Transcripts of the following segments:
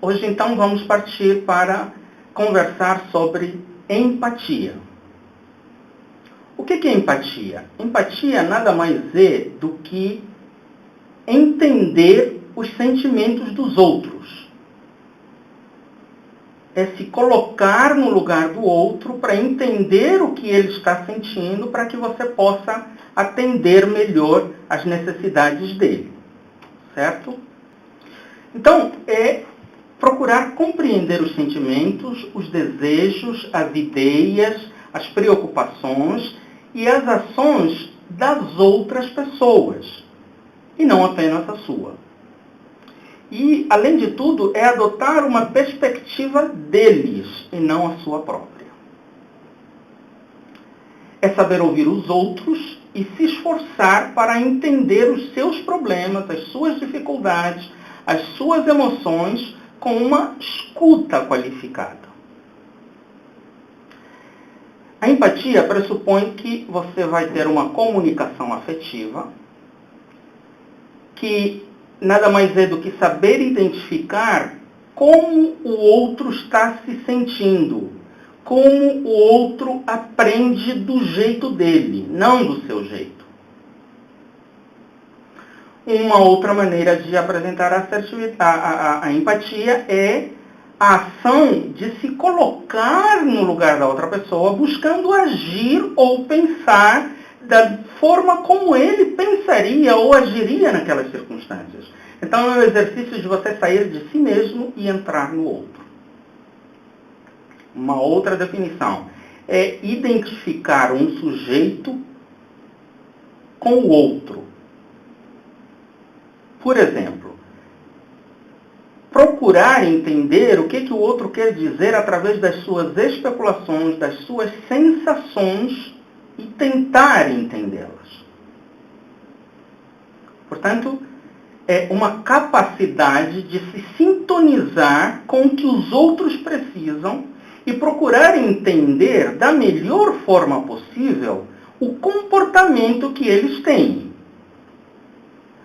Hoje, então, vamos partir para conversar sobre empatia. O que é empatia? Empatia nada mais é do que entender os sentimentos dos outros. É se colocar no lugar do outro para entender o que ele está sentindo, para que você possa atender melhor as necessidades dele. Certo? Então, é procurar compreender os sentimentos, os desejos, as ideias, as preocupações e as ações das outras pessoas, e não apenas a sua. E, além de tudo, é adotar uma perspectiva deles e não a sua própria. É saber ouvir os outros e se esforçar para entender os seus problemas, as suas dificuldades, as suas emoções, com uma escuta qualificada. A empatia pressupõe que você vai ter uma comunicação afetiva, que nada mais é do que saber identificar como o outro está se sentindo, como o outro aprende do jeito dele, não do seu jeito. Uma outra maneira de apresentar a empatia é a ação de se colocar no lugar da outra pessoa, buscando agir ou pensar da forma como ele pensaria ou agiria naquelas circunstâncias. Então é um exercício de você sair de si mesmo e entrar no outro. Uma outra definição é identificar um sujeito com o outro. Por exemplo, procurar entender o que o outro quer dizer através das suas especulações, das suas sensações e tentar entendê-las. Portanto, é uma capacidade de se sintonizar com o que os outros precisam e procurar entender da melhor forma possível o comportamento que eles têm,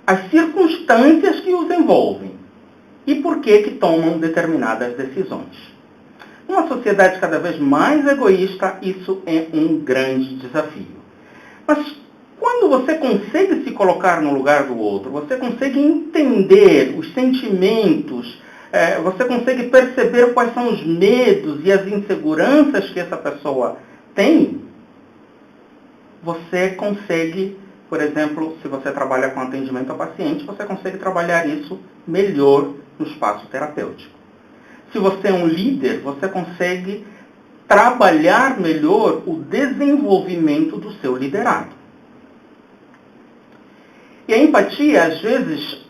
as circunstâncias que os envolvem e por que tomam determinadas decisões. Numa sociedade cada vez mais egoísta, isso é um grande desafio. Mas quando você consegue se colocar no lugar do outro, você consegue entender os sentimentos, você consegue perceber quais são os medos e as inseguranças que essa pessoa tem, você consegue, por exemplo, se você trabalha com atendimento ao paciente, você consegue trabalhar isso melhor no espaço terapêutico. Se você é um líder, você consegue trabalhar melhor o desenvolvimento do seu liderado. E a empatia, às vezes,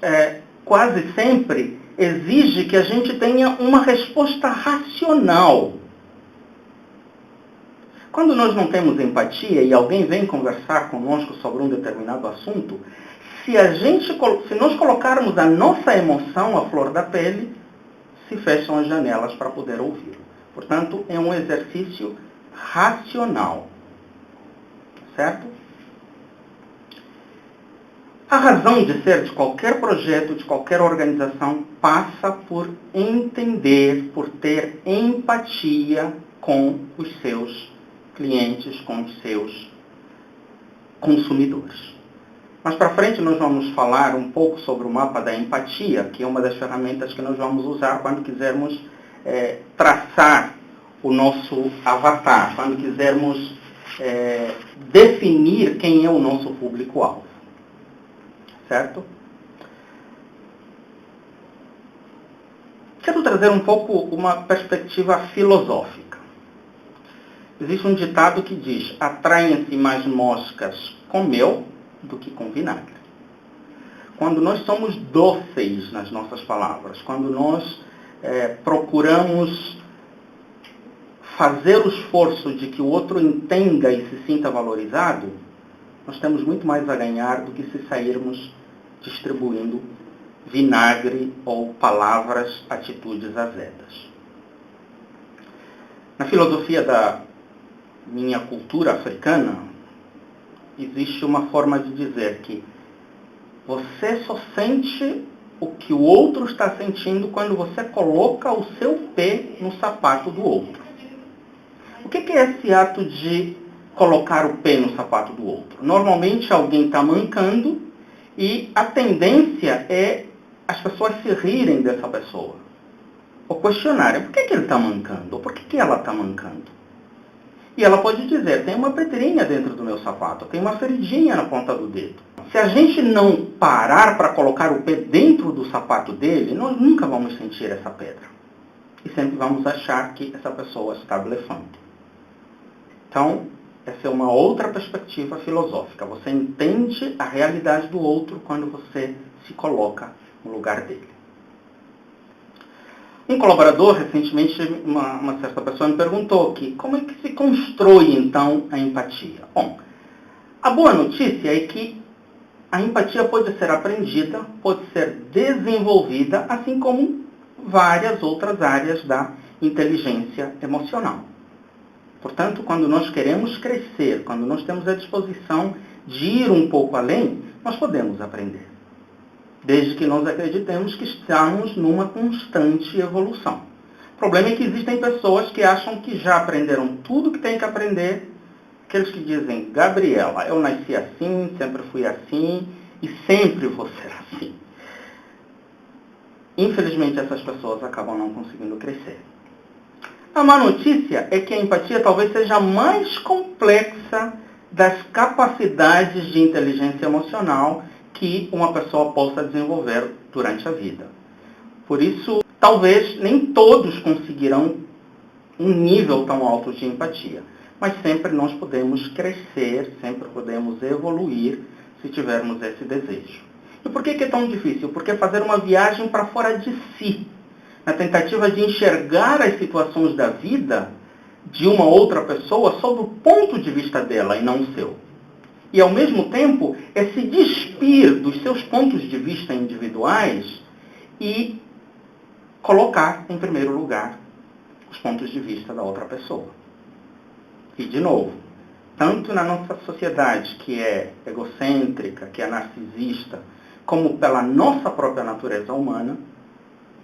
quase sempre, exige que a gente tenha uma resposta racional. Quando nós não temos empatia e alguém vem conversar conosco sobre um determinado assunto, se nós colocarmos a nossa emoção à flor da pele, se fecham as janelas para poder ouvir. Portanto, é um exercício racional. Certo? A razão de ser de qualquer projeto, de qualquer organização, passa por entender, por ter empatia com os seus clientes, com os seus consumidores. Mais para frente nós vamos falar um pouco sobre o mapa da empatia, que é uma das ferramentas que nós vamos usar quando quisermos traçar o nosso avatar, quando quisermos definir quem é o nosso público-alvo. Certo? Quero trazer um pouco uma perspectiva filosófica. Existe um ditado que diz: atraem-se mais moscas com mel do que com vinagre. Quando nós somos dóceis nas nossas palavras, quando nós procuramos fazer o esforço de que o outro entenda e se sinta valorizado, nós temos muito mais a ganhar do que se sairmos distribuindo vinagre ou palavras, atitudes azedas. Na filosofia da minha cultura africana, existe uma forma de dizer que você só sente o que o outro está sentindo quando você coloca o seu pé no sapato do outro. O que é esse ato de colocar o pé no sapato do outro? Normalmente alguém está mancando e a tendência é as pessoas se rirem dessa pessoa. Ou questionarem, por que ele está mancando? Ou por que ela está mancando? E ela pode dizer, tem uma pedrinha dentro do meu sapato, tem uma feridinha na ponta do dedo. Se a gente não parar para colocar o pé dentro do sapato dele, nós nunca vamos sentir essa pedra. E sempre vamos achar que essa pessoa está blefando. Então, essa é uma outra perspectiva filosófica. Você entende a realidade do outro quando você se coloca no lugar dele. Um colaborador, recentemente, uma certa pessoa me perguntou que como é que se constrói, então, a empatia? Bom, a boa notícia é que a empatia pode ser aprendida, pode ser desenvolvida, assim como várias outras áreas da inteligência emocional. Portanto, quando nós queremos crescer, quando nós temos a disposição de ir um pouco além, nós podemos aprender. Desde que nós acreditemos que estamos numa constante evolução. O problema é que existem pessoas que acham que já aprenderam tudo que tem que aprender. Aqueles que dizem, Gabriela, eu nasci assim, sempre fui assim e sempre vou ser assim. Infelizmente, essas pessoas acabam não conseguindo crescer. A má notícia é que a empatia talvez seja a mais complexa das capacidades de inteligência emocional que uma pessoa possa desenvolver durante a vida. Por isso, talvez nem todos conseguirão um nível tão alto de empatia. Mas sempre nós podemos crescer, sempre podemos evoluir se tivermos esse desejo. E por que é tão difícil? Porque fazer uma viagem para fora de si, na tentativa de enxergar as situações da vida de uma outra pessoa sob o ponto de vista dela e não o seu. E, ao mesmo tempo, é se despir dos seus pontos de vista individuais e colocar, em primeiro lugar, os pontos de vista da outra pessoa. E, de novo, tanto na nossa sociedade, que é egocêntrica, que é narcisista, como pela nossa própria natureza humana,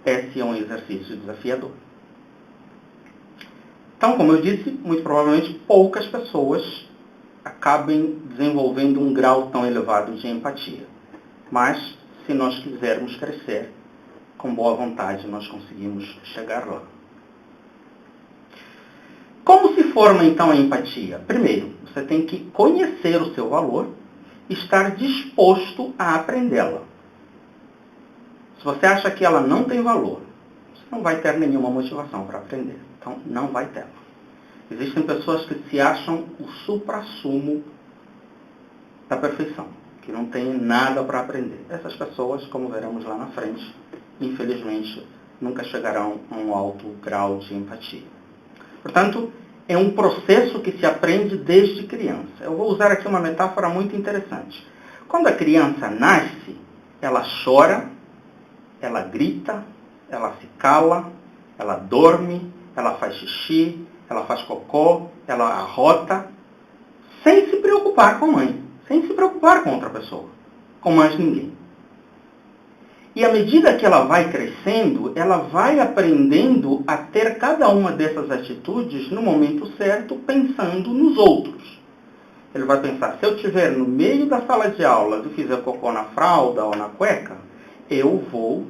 esse é um exercício desafiador. Então, como eu disse, muito provavelmente poucas pessoas acabem desenvolvendo um grau tão elevado de empatia. Mas, se nós quisermos crescer, com boa vontade nós conseguimos chegar lá. Como se forma, então, a empatia? Primeiro, você tem que conhecer o seu valor e estar disposto a aprendê-la. Se você acha que ela não tem valor, você não vai ter nenhuma motivação para aprender. Então, não vai ter. Existem pessoas que se acham o suprassumo da perfeição, que não têm nada para aprender. Essas pessoas, como veremos lá na frente, infelizmente, nunca chegarão a um alto grau de empatia. Portanto, é um processo que se aprende desde criança. Eu vou usar aqui uma metáfora muito interessante. Quando a criança nasce, ela chora, ela grita, ela se cala, ela dorme, ela faz xixi, ela faz cocô, ela arrota, sem se preocupar com a mãe, sem se preocupar com outra pessoa, com mais ninguém. E à medida que ela vai crescendo, ela vai aprendendo a ter cada uma dessas atitudes no momento certo, pensando nos outros. Ele vai pensar, se eu estiver no meio da sala de aula e fizer cocô na fralda ou na cueca, eu vou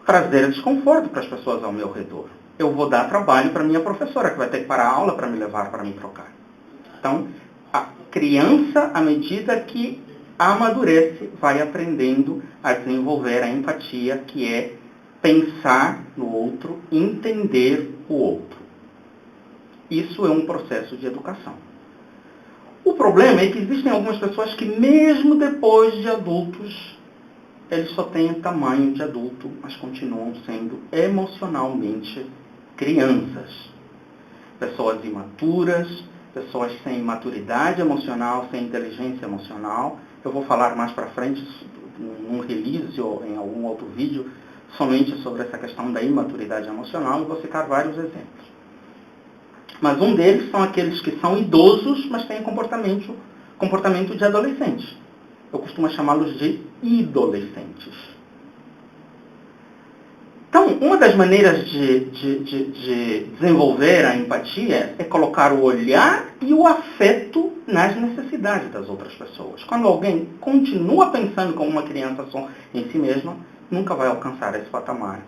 trazer desconforto para as pessoas ao meu redor. Eu vou dar trabalho para minha professora, que vai ter que parar a aula para me levar para me trocar. Então, a criança, à medida que amadurece, vai aprendendo a desenvolver a empatia, que é pensar no outro, entender o outro. Isso é um processo de educação. O problema é que existem algumas pessoas que, mesmo depois de adultos, eles só têm tamanho de adulto, mas continuam sendo emocionalmente crianças. Pessoas imaturas, pessoas sem maturidade emocional, sem inteligência emocional. Eu vou falar mais para frente, num release ou em algum outro vídeo, somente sobre essa questão da imaturidade emocional, e vou citar vários exemplos. Mas um deles são aqueles que são idosos, mas têm comportamento de adolescente. Eu costumo chamá-los de idolescentes. Então, uma das maneiras de desenvolver a empatia é colocar o olhar e o afeto nas necessidades das outras pessoas. Quando alguém continua pensando como uma criança só em si mesma, nunca vai alcançar esse patamar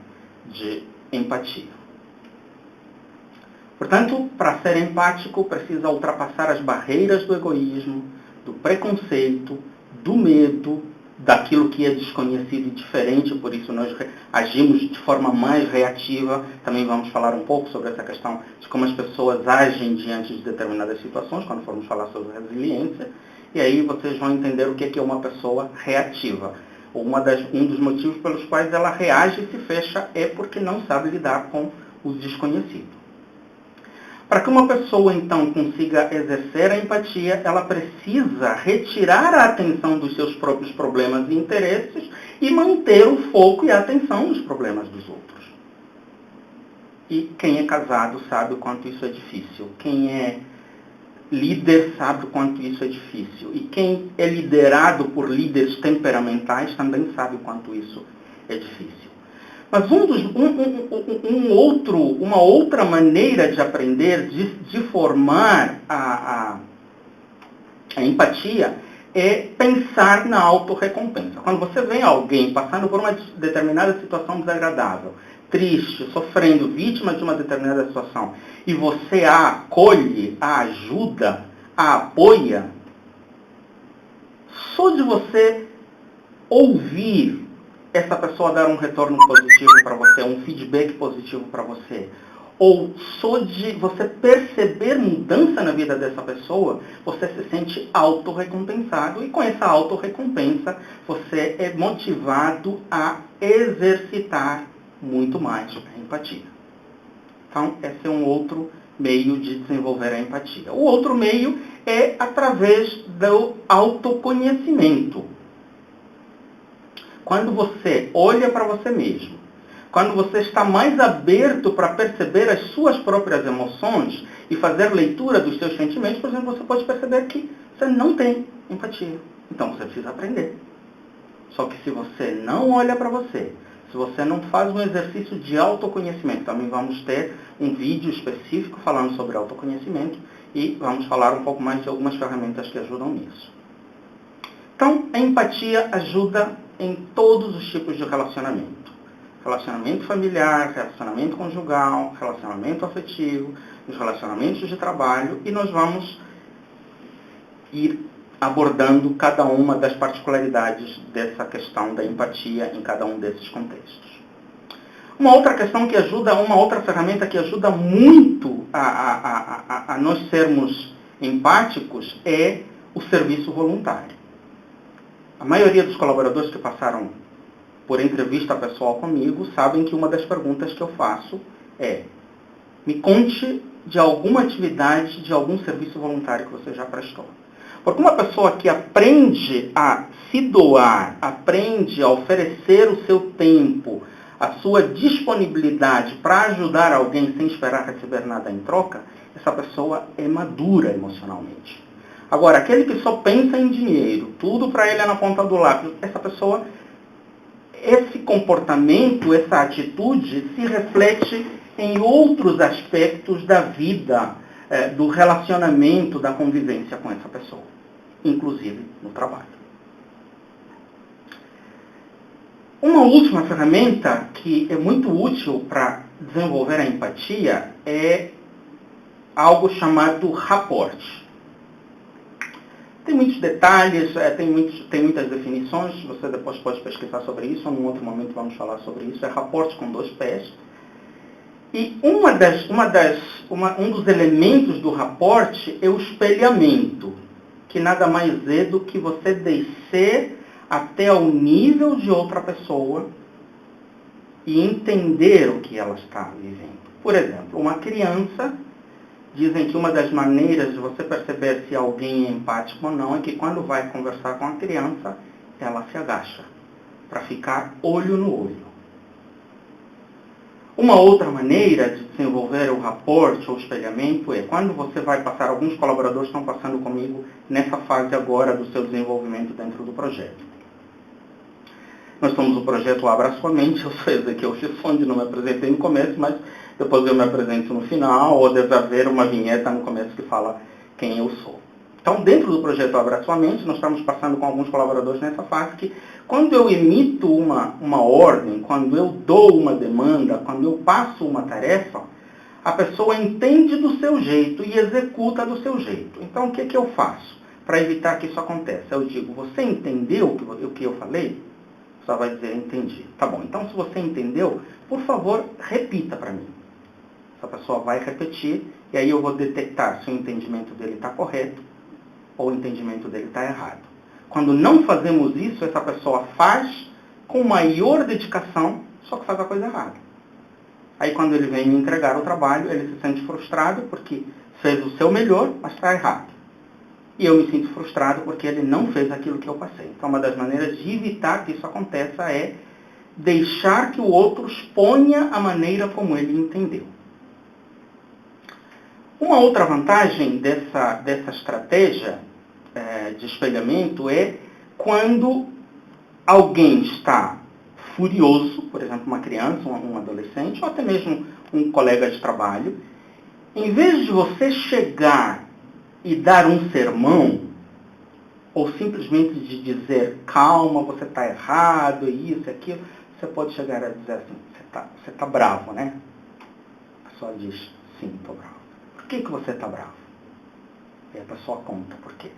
de empatia. Portanto, para ser empático, precisa ultrapassar as barreiras do egoísmo, do preconceito, do medo, daquilo que é desconhecido e diferente, por isso nós agimos de forma mais reativa. Também vamos falar um pouco sobre essa questão de como as pessoas agem diante de determinadas situações, quando formos falar sobre resiliência. E aí vocês vão entender o que é uma pessoa reativa. Um dos motivos pelos quais ela reage e se fecha é porque não sabe lidar com o desconhecido. Para que uma pessoa, então, consiga exercer a empatia, ela precisa retirar a atenção dos seus próprios problemas e interesses e manter o foco e a atenção nos problemas dos outros. E quem é casado sabe o quanto isso é difícil. Quem é líder sabe o quanto isso é difícil. E quem é liderado por líderes temperamentais também sabe o quanto isso é difícil. Mas uma outra maneira de aprender, de formar a empatia, é pensar na autorrecompensa. Quando você vê alguém passando por uma determinada situação desagradável, triste, sofrendo, vítima de uma determinada situação, e você a acolhe, a ajuda, a apoia, só de você ouvir essa pessoa dar um retorno positivo para você, um feedback positivo para você, ou só de você perceber mudança na vida dessa pessoa, você se sente autorrecompensado, e com essa autorrecompensa você é motivado a exercitar muito mais a empatia. Então, esse é um outro meio de desenvolver a empatia. O outro meio é através do autoconhecimento. Quando você olha para você mesmo, quando você está mais aberto para perceber as suas próprias emoções e fazer leitura dos seus sentimentos, por exemplo, você pode perceber que você não tem empatia. Então você precisa aprender. Só que se você não olha para você, se você não faz um exercício de autoconhecimento, também vamos ter um vídeo específico falando sobre autoconhecimento e vamos falar um pouco mais de algumas ferramentas que ajudam nisso. Então, a empatia ajuda em todos os tipos de relacionamento. Relacionamento familiar, relacionamento conjugal, relacionamento afetivo, nos relacionamentos de trabalho, e nós vamos ir abordando cada uma das particularidades dessa questão da empatia em cada um desses contextos. Uma outra questão que ajuda, uma outra ferramenta que ajuda muito a nós sermos empáticos é o serviço voluntário. A maioria dos colaboradores que passaram por entrevista pessoal comigo sabem que uma das perguntas que eu faço é: me conte de alguma atividade, de algum serviço voluntário que você já prestou. Porque uma pessoa que aprende a se doar, aprende a oferecer o seu tempo, a sua disponibilidade para ajudar alguém sem esperar receber nada em troca, essa pessoa é madura emocionalmente. Agora, aquele que só pensa em dinheiro, tudo para ele é na ponta do lápis, essa pessoa, esse comportamento, essa atitude se reflete em outros aspectos da vida, do relacionamento, da convivência com essa pessoa, inclusive no trabalho. Uma última ferramenta que é muito útil para desenvolver a empatia é algo chamado rapport. Tem muitos detalhes, tem muitas definições, você depois pode pesquisar sobre isso, em um outro momento vamos falar sobre isso. É rapport com 2 pés. E um dos elementos do rapport é o espelhamento, que nada mais é do que você descer até ao nível de outra pessoa e entender o que ela está vivendo. Por exemplo, uma criança, dizem que uma das maneiras de você perceber se alguém é empático ou não é que quando vai conversar com a criança, ela se agacha para ficar olho no olho. Uma outra maneira de desenvolver o rapport ou espelhamento é quando você vai passar, alguns colaboradores estão passando comigo nessa fase agora do seu desenvolvimento dentro do projeto. Nós somos o projeto Abra Sua Mente. Eu sou Ezequiel Chiffonde, não me apresentei no começo, mas depois eu me apresento no final, ou deve haver uma vinheta no começo que fala quem eu sou. Então, dentro do projeto Abra Sua Mente, nós estamos passando com alguns colaboradores nessa fase que, quando eu emito uma ordem, quando eu dou uma demanda, quando eu passo uma tarefa, a pessoa entende do seu jeito e executa do seu jeito. Então, o que eu faço para evitar que isso aconteça? Eu digo, você entendeu o que eu falei? Só vai dizer, entendi. Tá bom, então se você entendeu, por favor, repita para mim. Essa pessoa vai repetir, e aí eu vou detectar se o entendimento dele está correto ou o entendimento dele está errado. Quando não fazemos isso, essa pessoa faz com maior dedicação, só que faz a coisa errada. Aí quando ele vem me entregar o trabalho, ele se sente frustrado porque fez o seu melhor, mas está errado. E eu me sinto frustrado porque ele não fez aquilo que eu passei. Então, uma das maneiras de evitar que isso aconteça é deixar que o outro exponha a maneira como ele entendeu. Uma outra vantagem dessa estratégia de espelhamento é quando alguém está furioso, por exemplo, uma criança, um adolescente, ou até mesmo um colega de trabalho, em vez de você chegar e dar um sermão, ou simplesmente de dizer, calma, você está errado, isso e aquilo, você pode chegar a dizer assim, você tá bravo, né? A pessoa diz, sim, estou bravo. Por que você está bravo? E a pessoa conta por quê.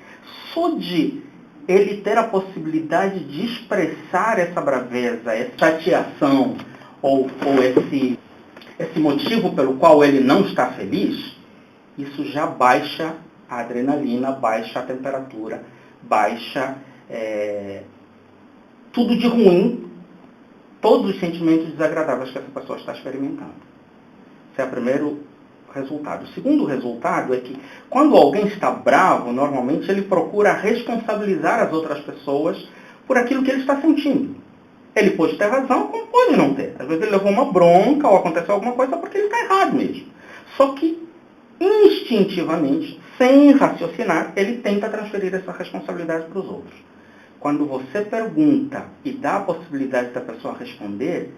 Só de ele ter a possibilidade de expressar essa braveza, essa chateação, ou esse motivo pelo qual ele não está feliz, isso já baixa a adrenalina, baixa a temperatura, baixa tudo de ruim, todos os sentimentos desagradáveis que essa pessoa está experimentando. Esse é o primeiro resultado. O segundo resultado é que, quando alguém está bravo, normalmente ele procura responsabilizar as outras pessoas por aquilo que ele está sentindo. Ele pode ter razão, como pode não ter. Às vezes ele levou uma bronca ou aconteceu alguma coisa porque ele está errado mesmo. Só que, instintivamente, sem raciocinar, ele tenta transferir essa responsabilidade para os outros. Quando você pergunta e dá a possibilidade da pessoa responder,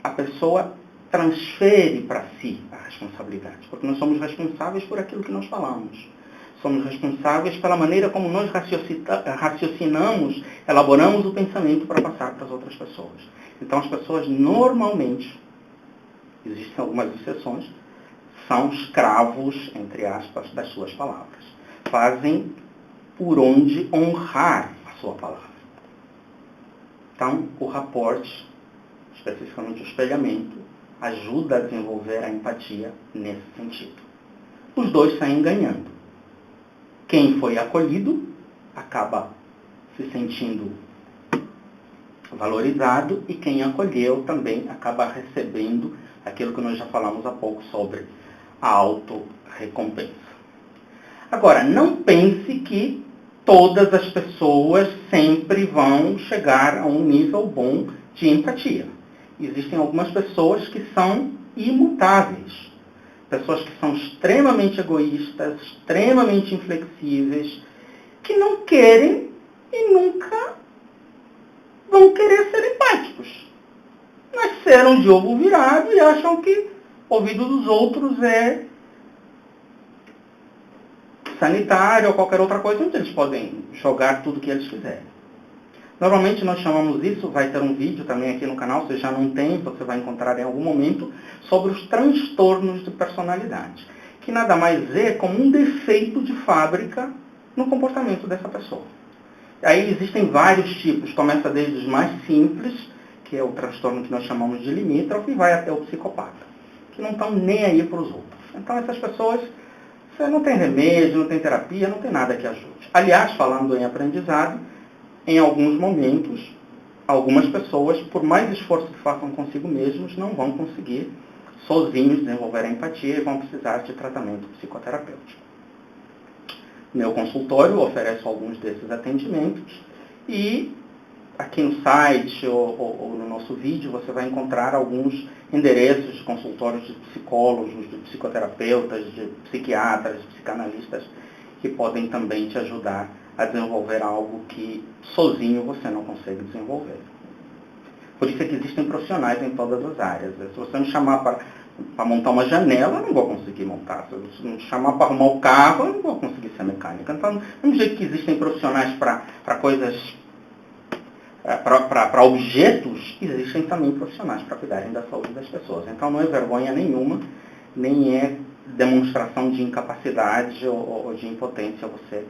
a pessoa transfere para si a responsabilidade, porque nós somos responsáveis por aquilo que nós falamos. Somos responsáveis pela maneira como nós raciocinamos, elaboramos o pensamento para passar para as outras pessoas. Então, as pessoas normalmente, existem algumas exceções, são escravos, entre aspas, das suas palavras. Fazem por onde honrar a sua palavra. Então, o rapport, especificamente o espelhamento, ajuda a desenvolver a empatia nesse sentido. Os dois saem ganhando. Quem foi acolhido acaba se sentindo valorizado e quem acolheu também acaba recebendo aquilo que nós já falamos há pouco sobre a autorrecompensa. Agora, não pense que todas as pessoas sempre vão chegar a um nível bom de empatia. Existem algumas pessoas que são imutáveis. Pessoas que são extremamente egoístas, extremamente inflexíveis, que não querem e nunca vão querer ser empáticos. Nasceram de ovo virado e acham que o ouvido dos outros é sanitário ou qualquer outra coisa onde eles podem jogar tudo que eles quiserem. Normalmente nós chamamos isso, vai ter um vídeo também aqui no canal, se já não tem, você vai encontrar em algum momento, sobre os transtornos de personalidade, que nada mais é como um defeito de fábrica no comportamento dessa pessoa. Aí existem vários tipos, começa desde os mais simples, que é o transtorno que nós chamamos de limítrofe, e vai até o psicopata, que não estão nem aí para os outros. Então essas pessoas, você não tem remédio, não tem terapia, não tem nada que ajude. Aliás, falando em aprendizado, em alguns momentos, algumas pessoas, por mais esforço que façam consigo mesmos, não vão conseguir sozinhos desenvolver a empatia e vão precisar de tratamento psicoterapêutico. Meu consultório oferece alguns desses atendimentos e aqui no site ou no nosso vídeo você vai encontrar alguns endereços de consultórios de psicólogos, de psicoterapeutas, de psiquiatras, de psicanalistas que podem também te ajudar a desenvolver algo que sozinho você não consegue desenvolver. Por isso é que existem profissionais em todas as áreas. Se você me chamar para montar uma janela, eu não vou conseguir montar. Se você me chamar para arrumar o carro, eu não vou conseguir ser mecânica. Então, do mesmo jeito que existem profissionais para coisas, para objetos, existem também profissionais para cuidarem da saúde das pessoas. Então, não é vergonha nenhuma, nem é demonstração de incapacidade ou de impotência você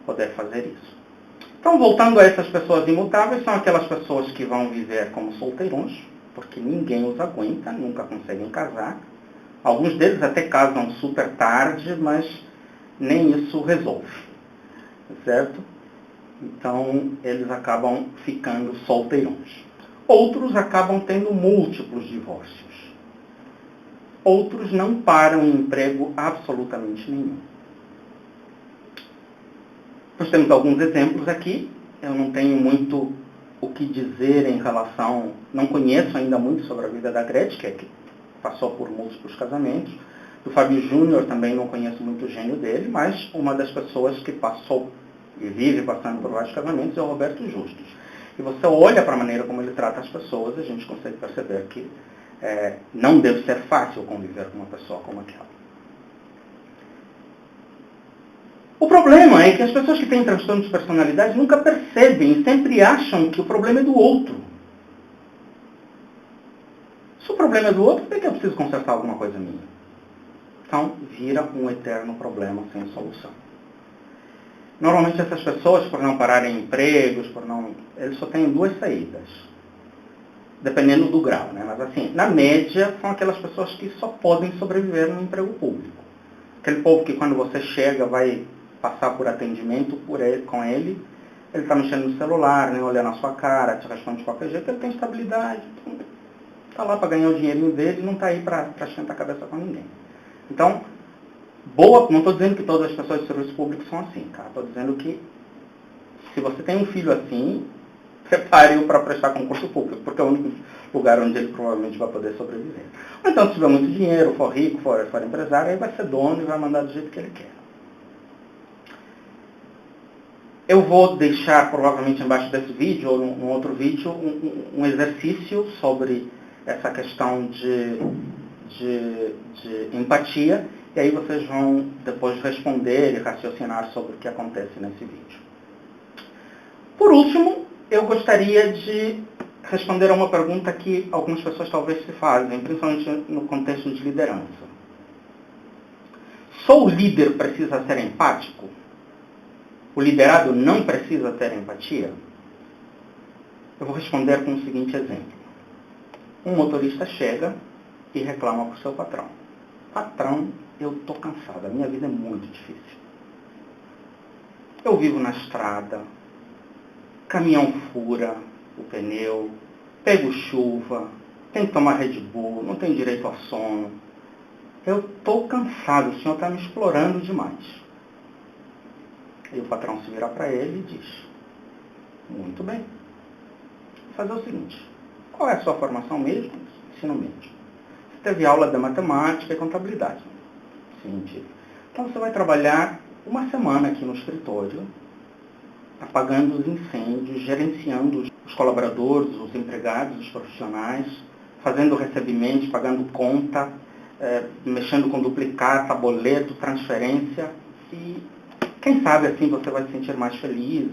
poder fazer isso. Então, voltando a essas pessoas imutáveis, são aquelas pessoas que vão viver como solteirões, porque ninguém os aguenta, nunca conseguem casar. Alguns deles até casam super tarde, mas nem isso resolve, certo? Então, eles acabam ficando solteirões. Outros acabam tendo múltiplos divórcios. Outros não param em emprego absolutamente nenhum. Nós temos alguns exemplos aqui. Eu não tenho muito o que dizer em relação... Não conheço ainda muito sobre a vida da Gretchen, que passou por múltiplos casamentos. Do Fábio Júnior também não conheço muito o gênio dele, mas uma das pessoas que passou e vive passando por vários casamentos é o Roberto Justus. E você olha para a maneira como ele trata as pessoas, a gente consegue perceber que não deve ser fácil conviver com uma pessoa como aquela. O problema é que as pessoas que têm transtorno de personalidade nunca percebem, sempre acham que o problema é do outro. Se o problema é do outro, por que eu preciso consertar alguma coisa minha? Então, vira um eterno problema sem solução. Normalmente essas pessoas, por não pararem empregos, eles só têm duas saídas. Dependendo do grau, né? Mas assim, na média, são aquelas pessoas que só podem sobreviver no emprego público. Aquele povo que quando você chega vai passar por atendimento com ele está mexendo no celular, né, olhando a sua cara, te responde de qualquer jeito, ele tem estabilidade, está lá para ganhar o dinheirinho dele e não está aí para esquentar a cabeça com ninguém. Então, não estou dizendo que todas as pessoas de serviço público são assim, tá? Estou dizendo que se você tem um filho assim, prepare-o para prestar concurso público, porque é o único lugar onde ele provavelmente vai poder sobreviver. Ou então, se tiver muito dinheiro, for rico, for empresário, aí vai ser dono e vai mandar do jeito que ele quer. Eu vou deixar, provavelmente, embaixo desse vídeo, ou num outro vídeo, um exercício sobre essa questão de empatia, e aí vocês vão depois responder e raciocinar sobre o que acontece nesse vídeo. Por último, eu gostaria de responder a uma pergunta que algumas pessoas talvez se fazem, principalmente no contexto de liderança. Só o líder precisa ser empático? O liderado não precisa ter empatia? Eu vou responder com o seguinte exemplo. Um motorista chega e reclama para o seu patrão. Patrão, eu estou cansado, a minha vida é muito difícil. Eu vivo na estrada, caminhão fura o pneu, pego chuva, tenho que tomar Red Bull, não tenho direito a sono. Eu estou cansado, o senhor está me explorando demais. E o patrão se vira para ele e diz, muito bem, vou fazer o seguinte, qual é a sua formação mesmo? Ensino médio. Você teve aula de matemática e contabilidade. Sim, então você vai trabalhar uma semana aqui no escritório, apagando os incêndios, gerenciando os colaboradores, os empregados, os profissionais, fazendo recebimentos, pagando conta, mexendo com duplicata, boleto, transferência, e quem sabe assim você vai se sentir mais feliz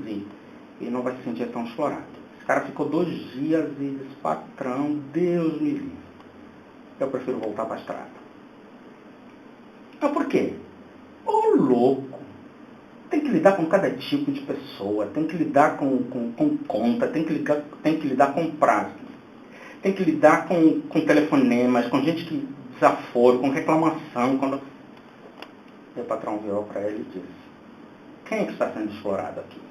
e não vai se sentir tão explorado. Esse cara ficou 2 dias e disse, patrão, Deus me livre. Eu prefiro voltar para a estrada. Mas por quê? Ô louco! Tem que lidar com cada tipo de pessoa, tem que lidar com conta, tem que lidar com prazo, tem que lidar com telefonemas, com gente que desaforo, com reclamação. E o patrão virou para ele e disse, quem é que está sendo explorado aqui?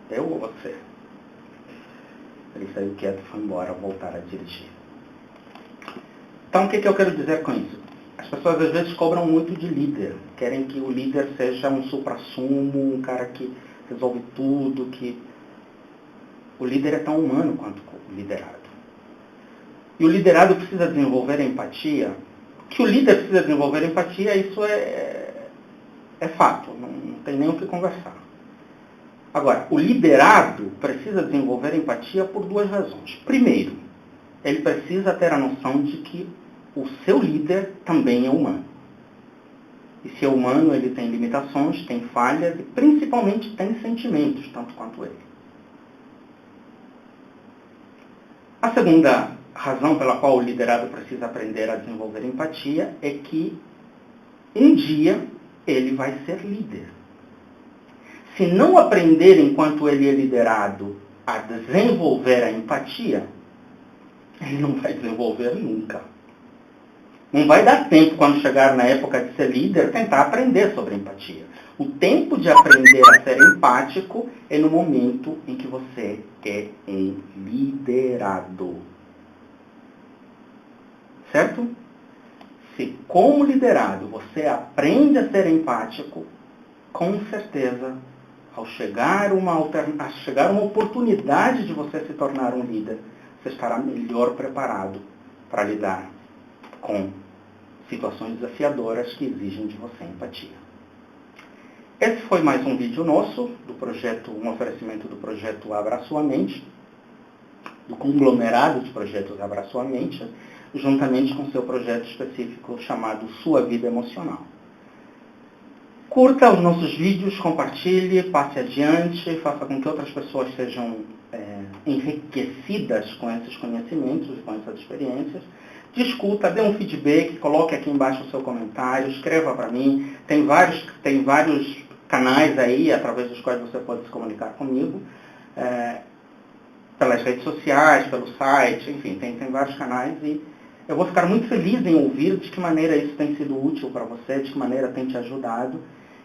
Eu ou você? Ele saiu quieto e foi embora, voltar a dirigir. Então, o que eu quero dizer com isso? As pessoas às vezes cobram muito de líder. Querem que o líder seja um suprassumo, um cara que resolve tudo, que... O líder é tão humano quanto o liderado. E o liderado precisa desenvolver empatia. Que o líder precisa desenvolver empatia, isso é fato, não tem nem o que conversar. Agora, o liderado precisa desenvolver empatia por 2 razões. Primeiro, ele precisa ter a noção de que o seu líder também é humano. E se é humano, ele tem limitações, tem falhas e principalmente tem sentimentos, tanto quanto ele. A segunda razão pela qual o liderado precisa aprender a desenvolver empatia é que um dia ele vai ser líder. Se não aprender enquanto ele é liderado a desenvolver a empatia, ele não vai desenvolver nunca. Não vai dar tempo, quando chegar na época de ser líder, tentar aprender sobre empatia. O tempo de aprender a ser empático é no momento em que você é um liderado. Certo? Se, como liderado, você aprende a ser empático, com certeza, ao chegar uma oportunidade de você se tornar um líder, você estará melhor preparado para lidar com situações desafiadoras que exigem de você empatia. Esse foi mais um vídeo nosso, do projeto, um oferecimento do projeto Abra Sua Mente, do conglomerado de projetos Abra Sua Mente, juntamente com seu projeto específico chamado Sua Vida Emocional. Curta os nossos vídeos, compartilhe, passe adiante, faça com que outras pessoas sejam enriquecidas com esses conhecimentos e com essas experiências. Discuta, dê um feedback, coloque aqui embaixo o seu comentário, escreva para mim. Tem vários canais aí através dos quais você pode se comunicar comigo. Pelas redes sociais, pelo site, enfim, tem vários canais e eu vou ficar muito feliz em ouvir de que maneira isso tem sido útil para você, de que maneira tem te ajudado.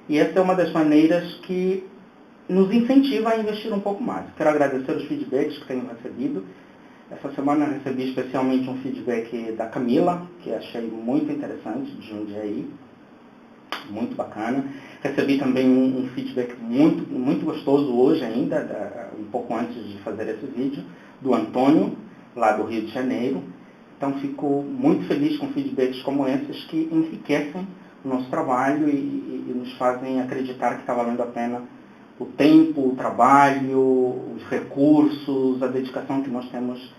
E essa é uma das maneiras que nos incentiva a investir um pouco mais. Quero agradecer os feedbacks que tenho recebido. Essa semana eu recebi especialmente um feedback da Camila, que achei muito interessante, de Jundiaí, muito bacana. Recebi também um feedback muito gostoso hoje ainda, um pouco antes de fazer esse vídeo, do Antônio, lá do Rio de Janeiro. Então fico muito feliz com feedbacks como esses que enriquecem o nosso trabalho e nos fazem acreditar que está valendo a pena o tempo, o trabalho, os recursos, a dedicação que nós temos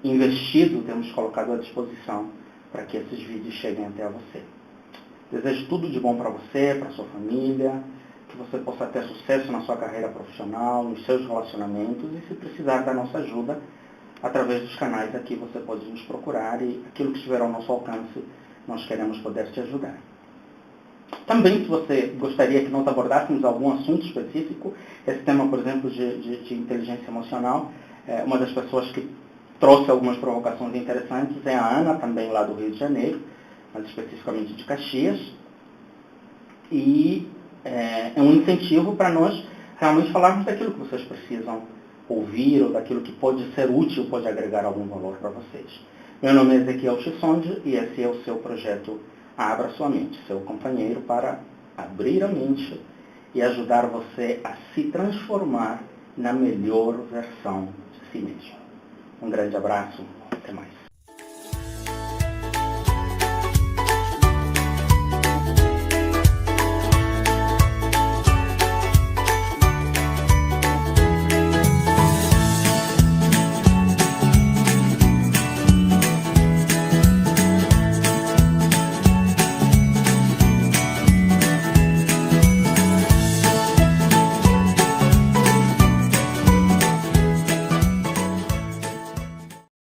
investido, temos colocado à disposição para que esses vídeos cheguem até você. Desejo tudo de bom para você, para sua família, que você possa ter sucesso na sua carreira profissional, nos seus relacionamentos e se precisar da nossa ajuda, através dos canais aqui você pode nos procurar e aquilo que estiver ao nosso alcance, nós queremos poder te ajudar. Também, se você gostaria que nós abordássemos algum assunto específico, esse tema, por exemplo, de inteligência emocional, uma das pessoas que trouxe algumas provocações interessantes é a Ana, também lá do Rio de Janeiro, mas especificamente de Caxias. E é um incentivo para nós realmente falarmos daquilo que vocês precisam ouvir ou daquilo que pode ser útil, pode agregar algum valor para vocês. Meu nome é Ezequiel Chisonde e esse é o seu projeto Abra Sua Mente, seu companheiro para abrir a mente e ajudar você a se transformar na melhor versão de si mesmo. Um grande abraço, até mais.